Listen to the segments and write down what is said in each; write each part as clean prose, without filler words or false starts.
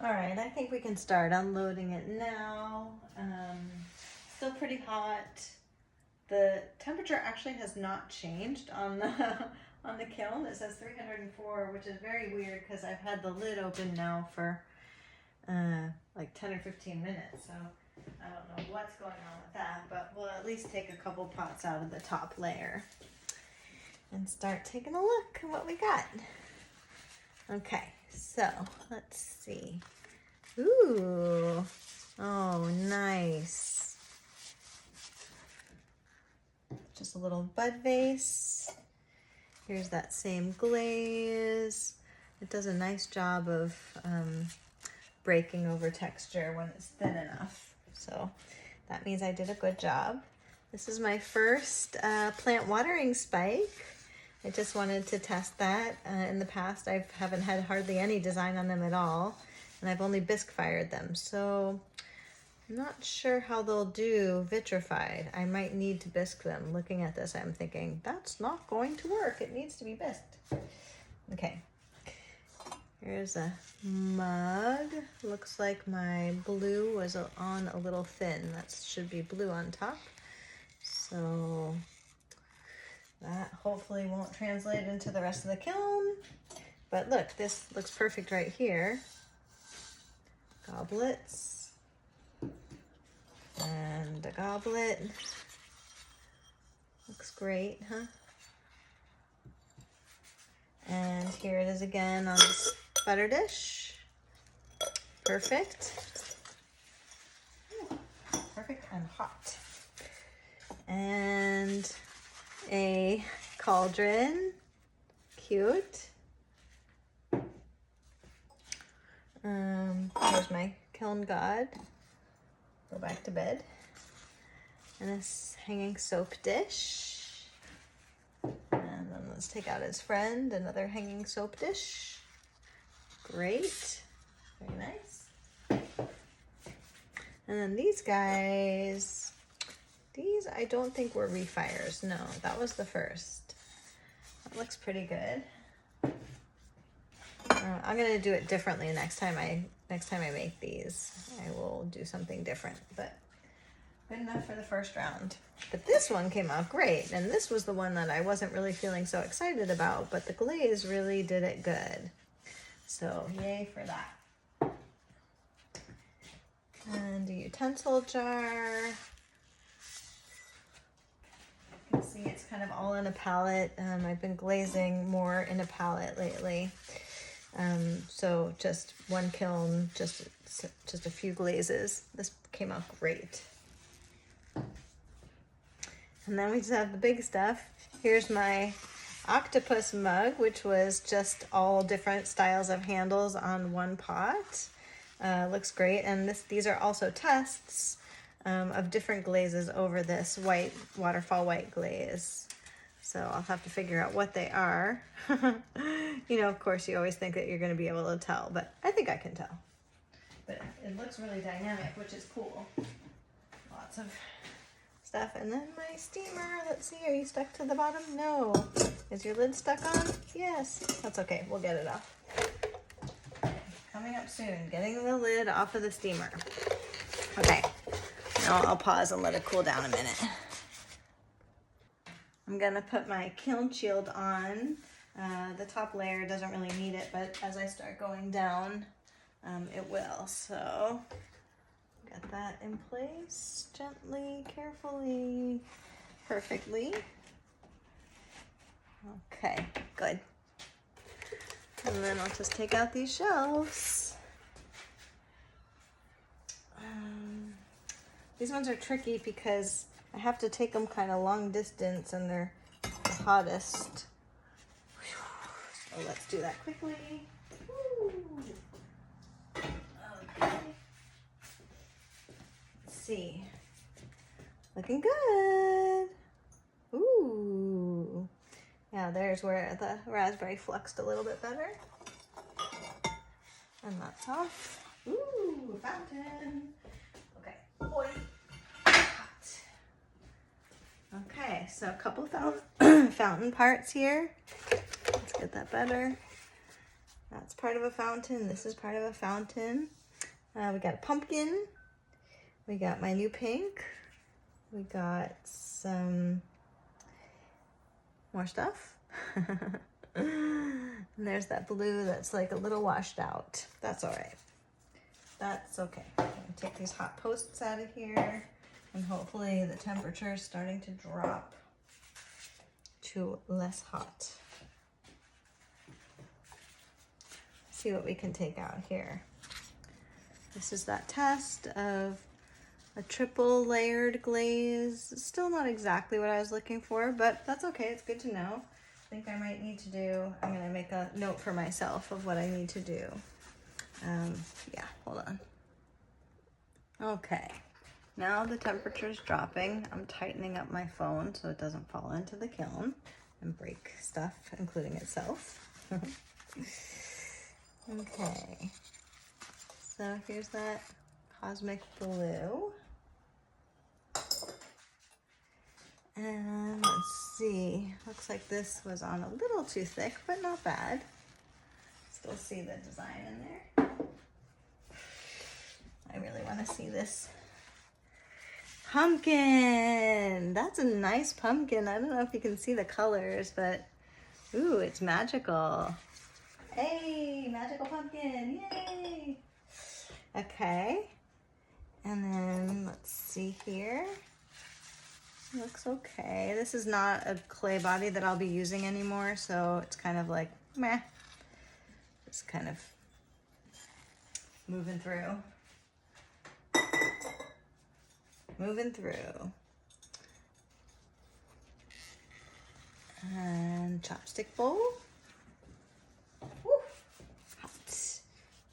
All right, I think we can start unloading it now. Still pretty hot. The temperature actually has not changed on the on the kiln. It says 304, which is very weird because I've had the lid open now for like 10 or 15 minutes. So I don't know what's going on with that, but we'll at least take a couple pots out of the top layer and start taking a look at what we got. Okay, so let's see. Ooh, oh, nice. Just a little bud vase. Here's that same glaze. It does a nice job of breaking over texture when it's thin enough. So that means I did a good job. This is my first plant watering spike. I just wanted to test that. In the past, I haven't had hardly any design on them at all, and I've only bisque fired them. So I'm not sure how they'll do vitrified. I might need to bisque them. Looking at this, I'm thinking, that's not going to work. It needs to be bisqued. Okay, here's a mug. Looks like my blue was on a little thin. That should be blue on top. So that hopefully won't translate into the rest of the kiln. But look, this looks perfect right here. Goblets. And a goblet. Looks great, huh? And here it is again on this butter dish. Perfect. Ooh, perfect and hot. And a cauldron. Cute. Here's my kiln god. Go back to bed. And this hanging soap dish. And then let's take out his friend, another hanging soap dish. Great. Very nice. And then these guys, these I don't think were refires. No, that was the first. That looks pretty good. I'm gonna do it differently next time I make these. I will do something different, but good enough for the first round. But this one came out great, and this was the one that I wasn't really feeling so excited about, but the glaze really did it good. So yay for that. And a utensil jar. You can see it's kind of all in a palette. I've been glazing more in a palette lately. So just one kiln, just a few glazes. This came out great. And then we just have the big stuff. Here's my octopus mug, which was just all different styles of handles on one pot. Looks great. And these are also tests of different glazes over this white waterfall white glaze. So I'll have to figure out what they are. You know, of course, you always think that you're going to be able to tell, but I think I can tell. But it looks really dynamic, which is cool. Lots of stuff. And then my steamer. Let's see, are you stuck to the bottom? No. Is your lid stuck on? Yes. That's okay. We'll get it off. Coming up soon. Getting the lid off of the steamer. Okay. Now I'll pause and let it cool down a minute. I'm gonna put my kiln shield on. The top layer doesn't really need it, but as I start going down, it will. So get that in place gently, carefully, perfectly. Okay, good. And then I'll just take out these shelves. These ones are tricky because I have to take them kind of long distance and they're the hottest. So let's do that quickly. Woo. Okay. Let's see. Looking good. Ooh. Yeah, there's where the raspberry fluxed a little bit better. And that's off. Ooh, fountain. Okay. Boy. Okay, so a couple fountain parts here. Let's get that better. That's part of a fountain. This is part of a fountain. We got a pumpkin. We got my new pink. We got some more stuff. And there's that blue that's like a little washed out. That's all right. That's okay. I'm gonna take these hot posts out of here, and hopefully the temperature is starting to drop to less hot. See what we can take out here. This is that test of a triple layered glaze. It's still not exactly what I was looking for, but that's okay. It's good to know. I think I might need to do, I'm gonna make a note for myself of what I need to do. Yeah, hold on. Okay, now the temperature's dropping. I'm tightening up my phone so it doesn't fall into the kiln and break stuff, including itself. Okay, so here's that cosmic blue. And let's see, looks like this was on a little too thick, but not bad. Still see the design in there. I really want to see this pumpkin. That's a nice pumpkin. I don't know if you can see the colors, but ooh, it's magical. Hey, magical pumpkin, yay! Okay, and then let's see here. Looks okay. This is not a clay body that I'll be using anymore, so it's kind of like meh. Just kind of moving through. Moving through. And chopstick bowl. Woo. Hot.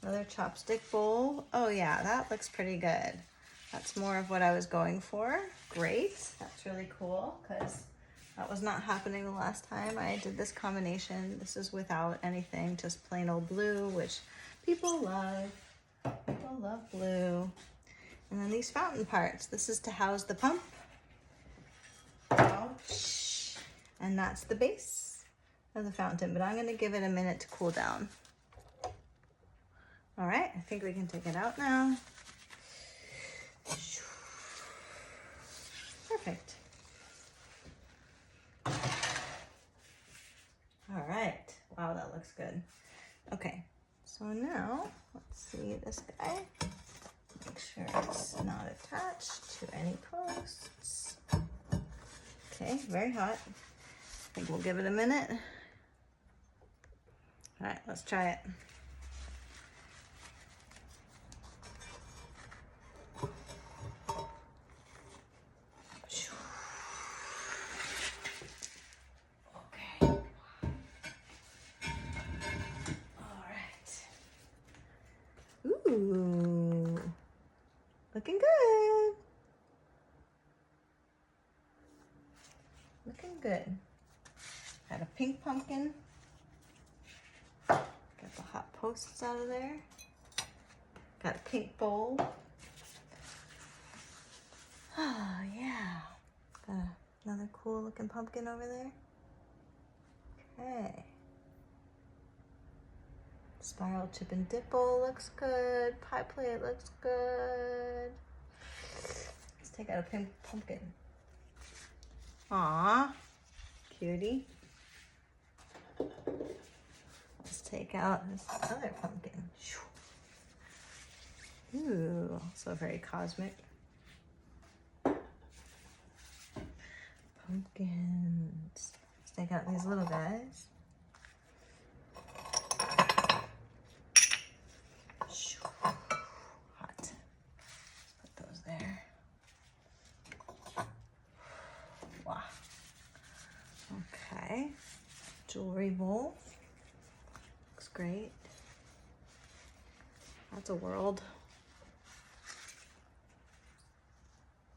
Another chopstick bowl. Oh yeah, that looks pretty good. That's more of what I was going for. Great, that's really cool because that was not happening the last time I did this combination. This is without anything, just plain old blue, which people love. People love blue. And then these fountain parts. This is to house the pump. Ouch. And that's the base of the fountain, but I'm gonna give it a minute to cool down. All right, I think we can take it out now. Perfect. All right. Wow, that looks good. Okay, so now let's see this guy. Make sure it's not attached to any posts. Okay, very hot. I think we'll give it a minute. All right, let's try it. Ooh, looking good. Looking good. Got a pink pumpkin. Got the hot posts out of there. Got a pink bowl. Oh yeah. Got another cool looking pumpkin over there. Okay. Spiral chip and dip bowl looks good. Pie plate looks good. Let's take out a pink pumpkin. Aww, cutie. Let's take out this other pumpkin. Ooh, also very cosmic. Pumpkins. Let's take out these little guys. Hot. Put those there. Wow. Okay. Jewelry bowl. Looks great. That's a world.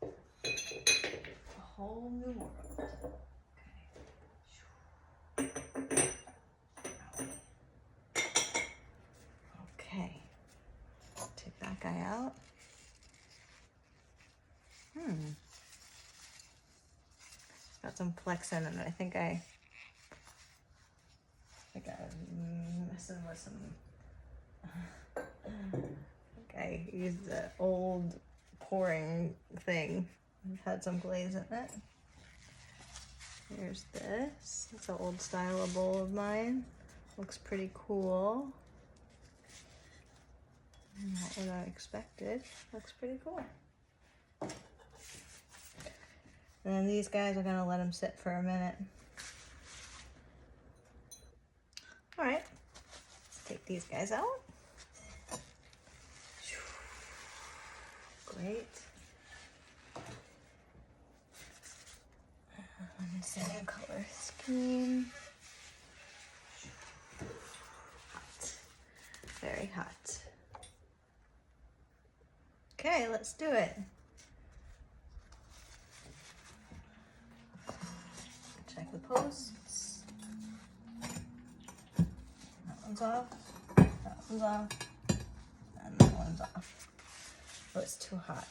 A whole new world. Okay. Take that guy out. Got some flex in it. I think I messing with some, I used the old pouring thing. It had some glaze in it. Here's this. It's an old style bowl of mine. Looks pretty cool. Not what I expected. Looks pretty cool. And then these guys are gonna let them sit for a minute. All right, let's take these guys out. Great. Let me see the color scheme. Hot. Very hot. Okay, let's do it. Check the posts. That one's off. That one's off. And that one's off. Oh, it's too hot.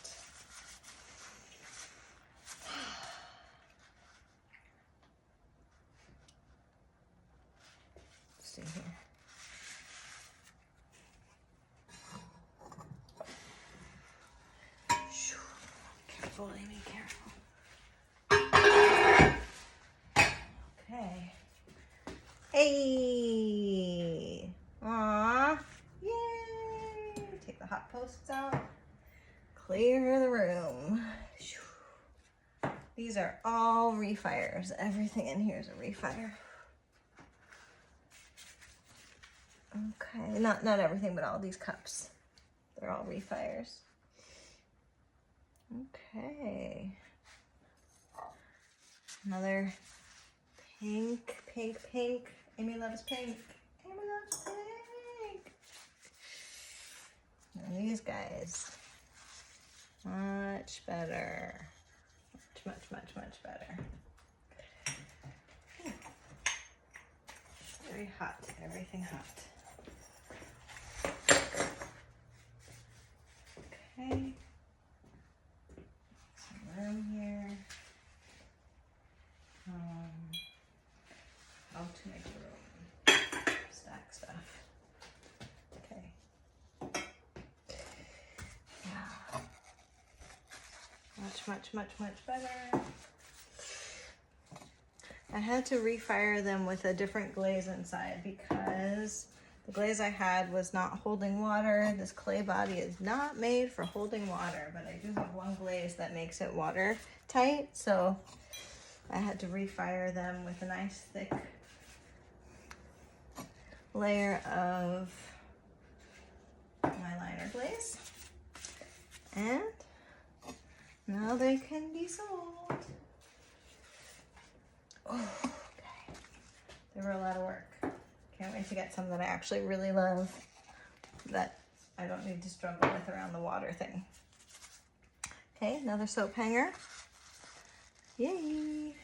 Let's see here. Careful, Amy, careful. Okay. Hey! Aww! Yay! Take the hot posts out. Clear the room. These are all refires. Everything in here is a refire. Okay, not everything, but all these cups. They're all refires. Okay. Another pink, pink, pink. Amy loves pink. Amy loves pink. And these guys. Much better. Much, much, much, much better. Very hot. Everything hot. Okay. Some room here. How to make room. Stack stuff. Okay. Yeah. Much, much, much, much better. I had to refire them with a different glaze inside because the glaze I had was not holding water. This clay body is not made for holding water, but I do have one glaze that makes it watertight, so I had to refire them with a nice thick layer of my liner glaze. And now they can be sold. Oh, okay. They were a lot of work. Can't wait to get some that I actually really love that I don't need to struggle with around the water thing. Okay, another soap hanger. Yay!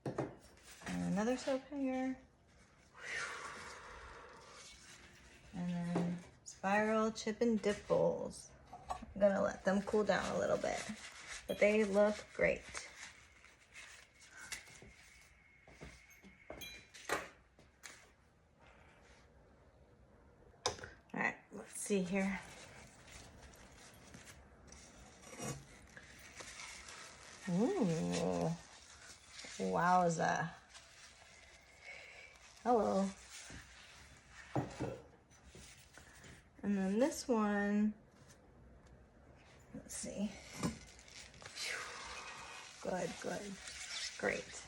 And another soap hanger. And then spiral chip and dip bowls. I'm gonna let them cool down a little bit, but they look great. All right, let's see here. Ooh, wowza. Hello. And then this one, let's see. Good, good, great.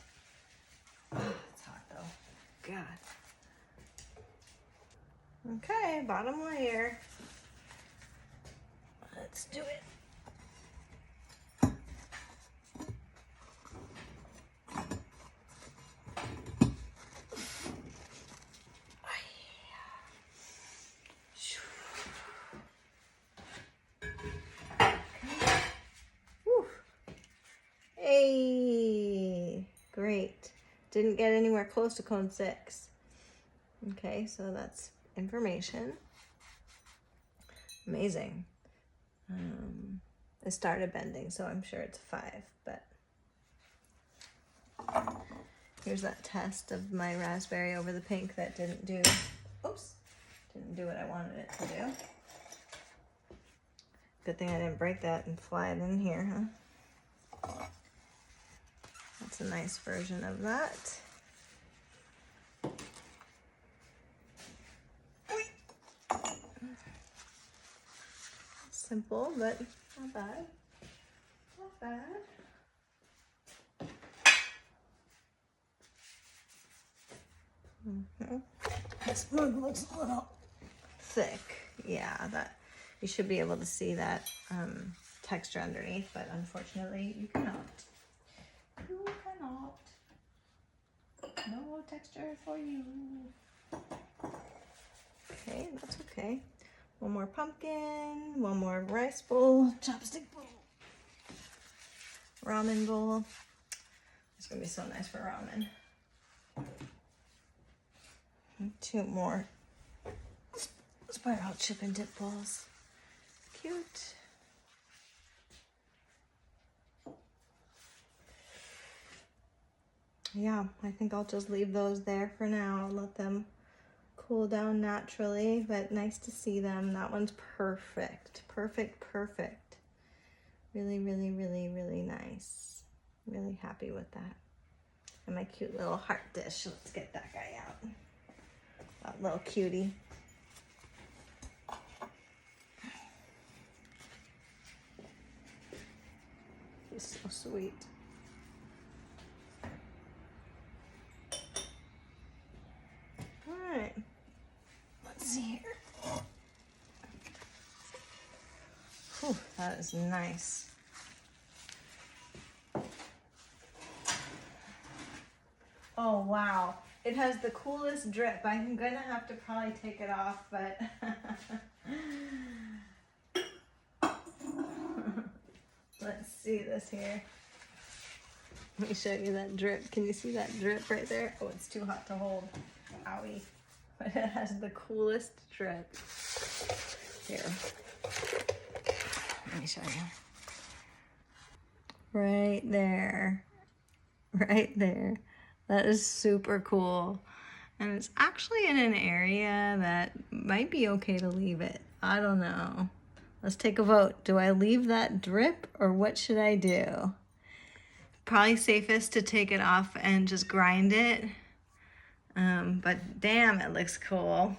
Oh, it's hot though, God. Okay, bottom layer. Let's do it. Hey, great. Didn't get anywhere close to cone 6. Okay, so that's information. Amazing. It started bending, so I'm sure it's 5, but here's that test of my raspberry over the pink that didn't do. Oops. Didn't do what I wanted it to do. Good thing I didn't break that and fly it in here, huh? That's a nice version of that. Simple, but not bad. Not bad. This one looks a little thick. Yeah, that you should be able to see that texture underneath, but unfortunately you cannot. You cannot. No texture for you. Okay, that's okay. One more pumpkin, one more rice bowl, chopstick bowl, ramen bowl. It's gonna be so nice for ramen. And 2 more spiral chip and dip bowls. Cute. Yeah, I think I'll just leave those there for now. Let them cool down naturally, but nice to see them. That one's perfect. Perfect, perfect. Really, really, really, really nice. Really happy with that. And my cute little heart dish. Let's get that guy out. That little cutie. He's so sweet. All right. Let's see here. Whew, that is nice. Oh, wow. It has the coolest drip. I'm gonna have to probably take it off, but let's see this here. Let me show you that drip. Can you see that drip right there? Oh, it's too hot to hold. Owie. But it has the coolest drip. Here. Let me show you. Right there. Right there. That is super cool. And it's actually in an area that might be okay to leave it. I don't know. Let's take a vote. Do I leave that drip or what should I do? Probably safest to take it off and just grind it. But damn, it looks cool.